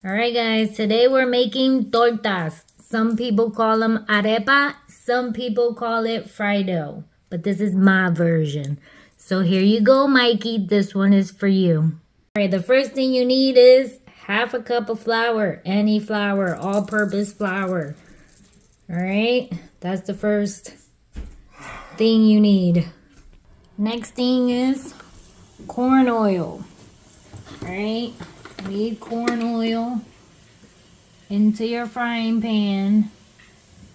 Alright guys, today we're making tortas. Some people call them arepa, some people call it fried dough. But this is my version. So here you go, Mikey. This one is for you. Alright, the first thing you need is half a cup of flour. Any flour, all-purpose flour. Alright, that's the first thing you need. Next thing is corn oil. Alright, you need corn oil into your frying pan.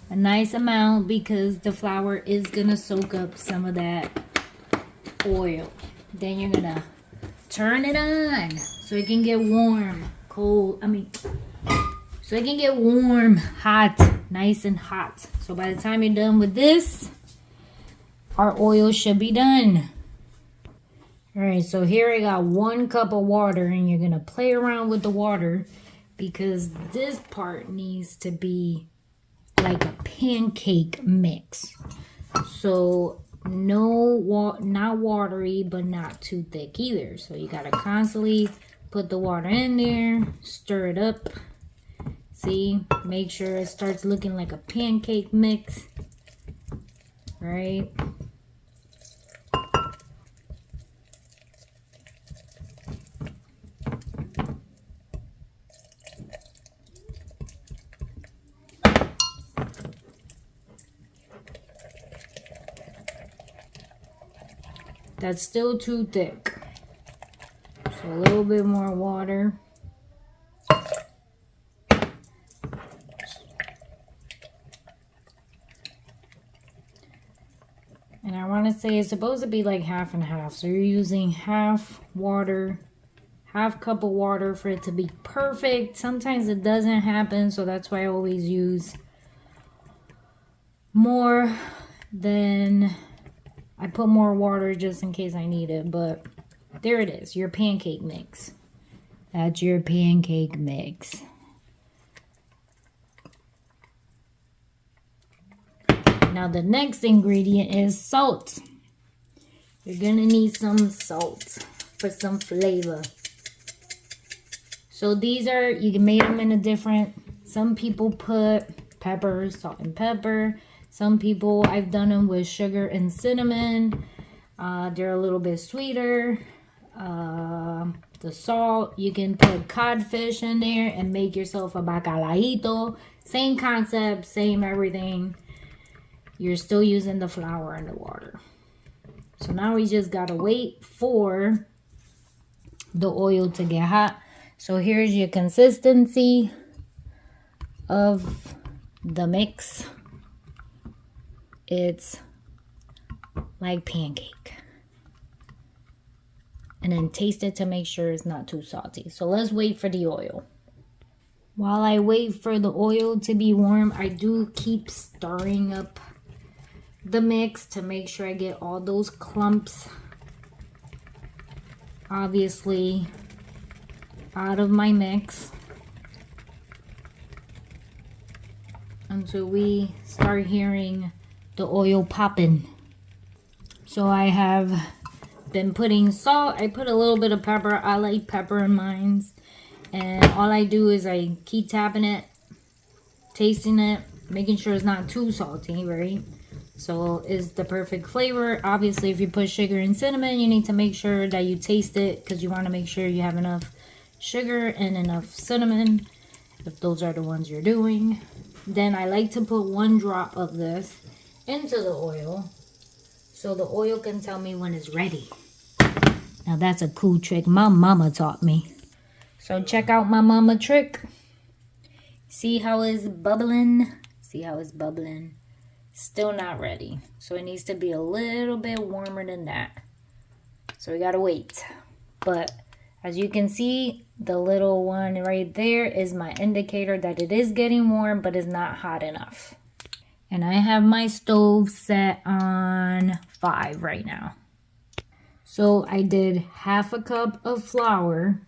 A nice amount because the flour is gonna soak up some of that oil. Then you're gonna turn it on so it can get warm. So it can get warm, hot, nice and hot. So by the time you're done with this, our oil should be done. Alright, so here I got 1 cup of water, and you're gonna play around with the water because this part needs to be like a pancake mix. So not watery, but not too thick either. So you gotta constantly put the water in there, stir it up. See, make sure it starts looking like a pancake mix. Right? That's still too thick. So a little bit more water. And I want to say it's supposed to be like half and half. So you're using half water, half cup of water for it to be perfect. Sometimes it doesn't happen, so that's why I always use more than... I put more water just in case I need it, but there it is, your pancake mix. That's your pancake mix. Now the next ingredient is salt. You're gonna need some salt for some flavor. So these are, you can make them in a different, some people put pepper, salt and pepper. Some people, I've done them with sugar and cinnamon. They're a little bit sweeter. The salt, you can put codfish in there and make yourself a bacalaíto. Same concept, same everything. You're still using the flour and the water. So now we just gotta wait for the oil to get hot. So here's your consistency of the mix. It's like pancake. And then taste it to make sure it's not too salty. So let's wait for the oil. While I wait for the oil to be warm, I do keep stirring up the mix to make sure I get all those clumps, obviously, out of my mix. Until we start hearing the oil popping. So I have been putting salt. I put a little bit of pepper. I like pepper in mine. And all I do is I keep tapping it, tasting it, making sure it's not too salty, right? So it's the perfect flavor. Obviously, if you put sugar and cinnamon, you need to make sure that you taste it because you want to make sure you have enough sugar and enough cinnamon, if those are the ones you're doing. Then I like to put 1 drop of this into the oil so the oil can tell me when it's ready. Now that's a cool trick my mama taught me. So check out my mama trick. See how it's bubbling? See how it's bubbling? Still not ready. So it needs to be a little bit warmer than that. So we gotta wait. But as you can see, the little one right there is my indicator that it is getting warm, but it's not hot enough. And I have my stove set on 5 right now. So I did half a cup of flour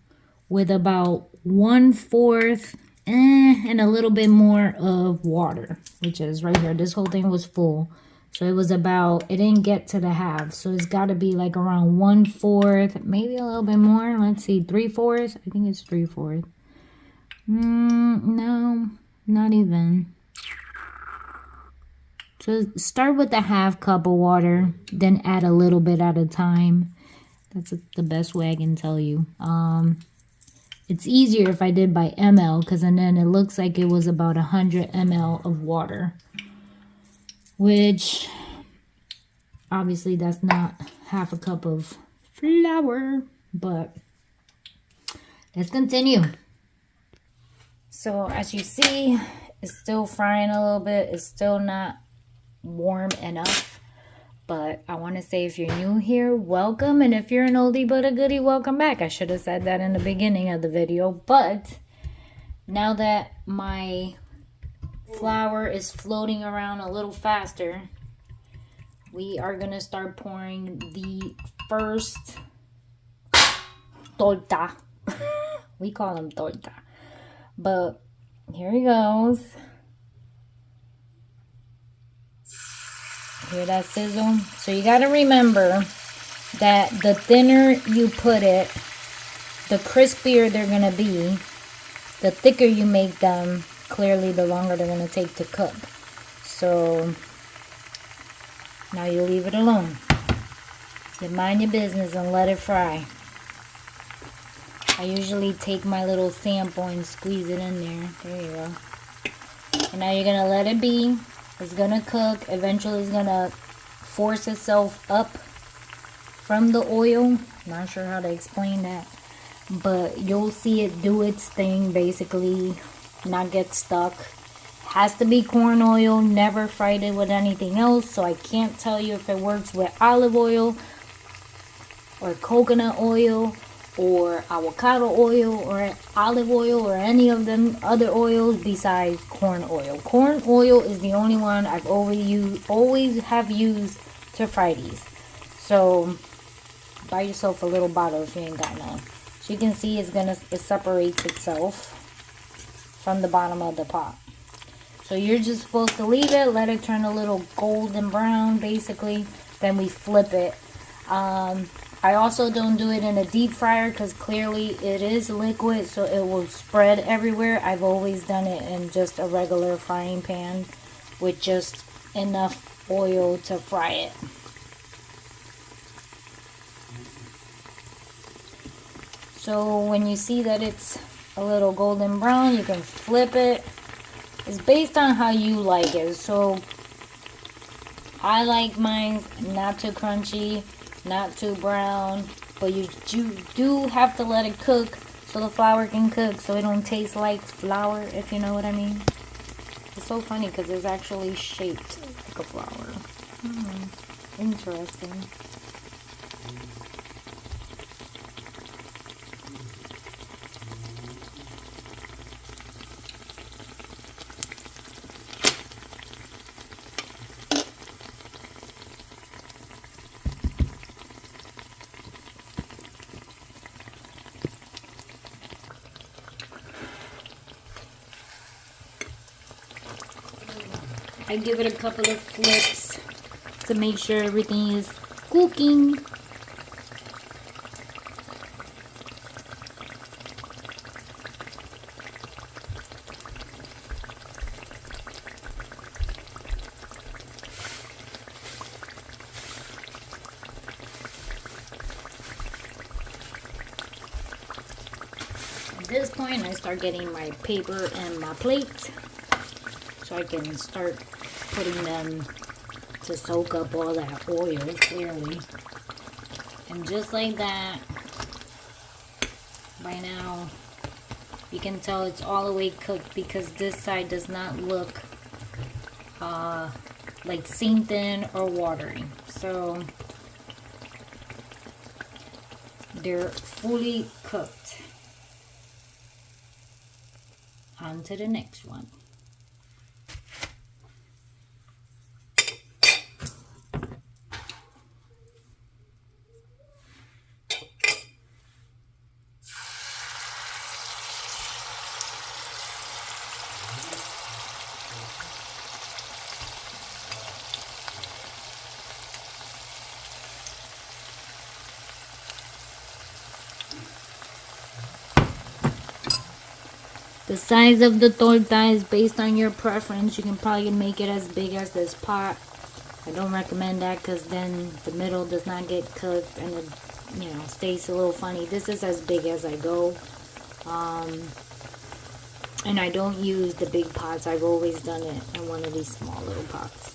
with about 1/4 and a little bit more of water, which is right here. This whole thing was full. So it was about, it didn't get to the half. So it's got to be like around 1/4, maybe a little bit more. Let's see, 3/4. I think it's 3/4. No, not even. So start with a half cup of water, then add a little bit at a time. That's the best way I can tell you. It's easier if I did by ml, because then it looks like it was about 100 ml of water, which obviously that's not half a cup of flour, but let's continue. So as you see, it's still frying a little bit. It's still not warm enough. But I want to say, if you're new here, welcome. And if you're an oldie but a goodie, welcome back. I should have said that in the beginning of the video. But now that my flour is floating around a little faster, we are going to start pouring the first torta. We call them torta. But here he goes. Hear that sizzle? So you got to remember that the thinner you put it, the crispier they're going to be. The thicker you make them, clearly the longer they're going to take to cook. So now you leave it alone. You mind your business and let it fry. I usually take my little sample and squeeze it in there. There you go. And now you're going to let it be. It's going to cook. Eventually it's going to force itself up from the oil. Not sure how to explain that. But you'll see it do its thing, basically. Not get stuck. Has to be corn oil. Never fried it with anything else. So I can't tell you if it works with olive oil or coconut oil or avocado oil or olive oil or any of them other oils besides corn oil. Corn oil is the only one I've always have used to fry these. So buy yourself a little bottle if you ain't got none. So you can see it separates itself from the bottom of the pot. So you're just supposed to leave it, let it turn a little golden brown basically, then we flip it. I also don't do it in a deep fryer because clearly it is liquid, so it will spread everywhere. I've always done it in just a regular frying pan with just enough oil to fry it. So when you see that it's a little golden brown, you can flip it. It's based on how you like it. So I like mine not too crunchy, not too brown, but you do have to let it cook so the flour can cook, so it don't taste like flour, if you know what I mean. It's so funny because it's actually shaped like a flour. Interesting. I give it a couple of flips to make sure everything is cooking. At this point, I start getting my paper and my plate so I can start putting them to soak up all that oil, clearly. And just like that, by now, you can tell it's all the way cooked because this side does not look like seam thin or watery. So they're fully cooked. On to the next one. The size of the torta is based on your preference. You can probably make it as big as this pot. I don't recommend that because then the middle does not get cooked and it, you know, stays a little funny. This is as big as I go. And I don't use the big pots. I've always done it in one of these small little pots.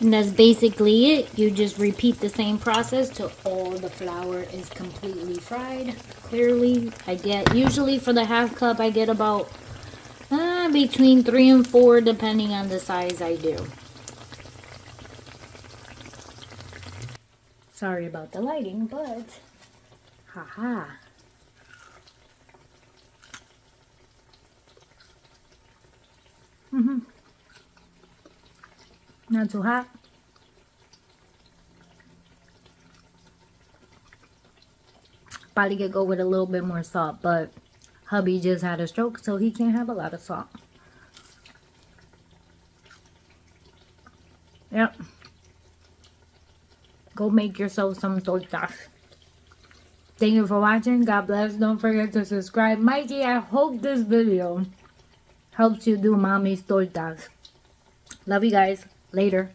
And that's basically it. You just repeat the same process till all the flour is completely fried. Clearly, I get, usually for the half cup, I get about between 3 and 4 depending on the size I do. Sorry about the lighting, but haha. Not too hot. Probably could go with a little bit more salt, but hubby just had a stroke, so he can't have a lot of salt. Yep. Go make yourself some tortas. Thank you for watching. God bless. Don't forget to subscribe. Mikey, I hope this video helps you do mommy's tortas. Love you guys. Later.